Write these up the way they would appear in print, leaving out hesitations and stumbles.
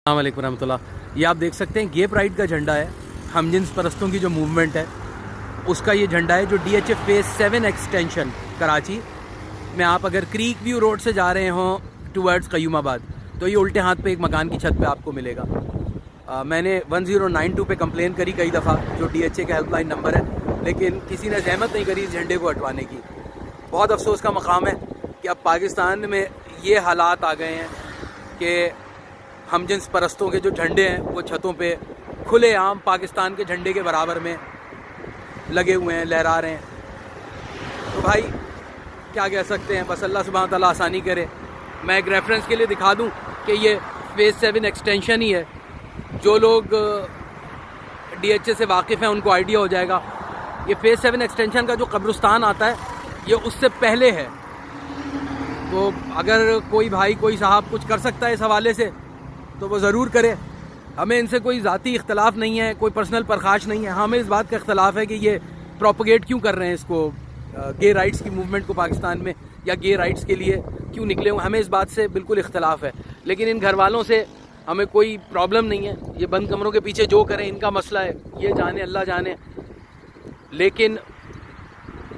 अस्सलाम वालेकुम रहमतुल्लाह। ये आप देख सकते हैं गे प्राइड का झंडा है, हम जिन्स परस्तों की जो मूवमेंट है उसका ये झंडा है, जो DHA फेज़ 7 एक्सटेंशन कराची में आप अगर क्रीक व्यू रोड से जा रहे हों टुवर्ड्स क़य्यूमाबाद तो ये उल्टे हाथ पे एक मकान की छत पे आपको मिलेगा। मैंने 1092 पे कंप्लेन करी कई दफ़ा, जो DHA का हेल्पलाइन नंबर है, लेकिन किसी ने ज़हमत नहीं करी इस झंडे को हटवाने की। बहुत अफसोस का मकाम है कि अब पाकिस्तान में ये हालात आ गए हैं कि हम जिन्स परस्तों के जो झंडे हैं वो छतों पे खुले आम पाकिस्तान के झंडे के बराबर में लगे हुए हैं, लहरा रहे हैं। तो भाई क्या कह सकते हैं, बस अल्लाह सुब्हान तआला आसानी करे। मैं एक रेफरेंस के लिए दिखा दूं कि ये फेज़ 7 एक्सटेंशन ही है। जो लोग DHA से वाकिफ़ हैं उनको आइडिया हो जाएगा। ये फेज़ 7 एक्सटेंशन का जो कब्रिस्तान आता है ये उससे पहले है। तो अगर कोई भाई कोई साहब कुछ कर सकता है इस हवाले से तो वो ज़रूर करे। हमें इनसे कोई ज़ाती इख्तलाफ नहीं है, कोई पर्सनल परखाश नहीं है। हमें इस बात का इख्तलाफ है कि ये प्रोपगेट क्यों कर रहे हैं इसको, गे राइट्स की मूवमेंट को पाकिस्तान में, या गे राइट्स के लिए क्यों निकले हुए। हमें इस बात से बिल्कुल इख्तलाफ है, लेकिन इन घर वालों से हमें कोई प्रॉब्लम नहीं है। ये बंद कमरों के पीछे जो करें इनका मसला है, ये जाने अल्लाह जाने। लेकिन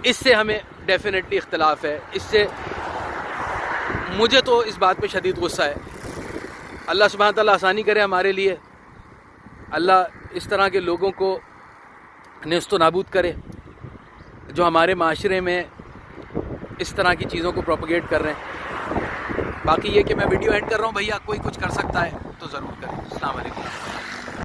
इससे हमें डेफिनेटली इख्तलाफ है। इससे मुझे तो इस बात पे शदीद गुस्सा है। अल्लाह सुब्हान तआला आसानी करे हमारे लिए। अल्लाह इस तरह के लोगों को नेस्तो नाबूद करे जो हमारे माशरे में इस तरह की चीज़ों को प्रोपगेट कर रहे हैं। बाकी ये कि मैं वीडियो एंड कर रहा हूँ, भैया कोई कुछ कर सकता है तो ज़रूर करें। अस्सलाम वालेकुम।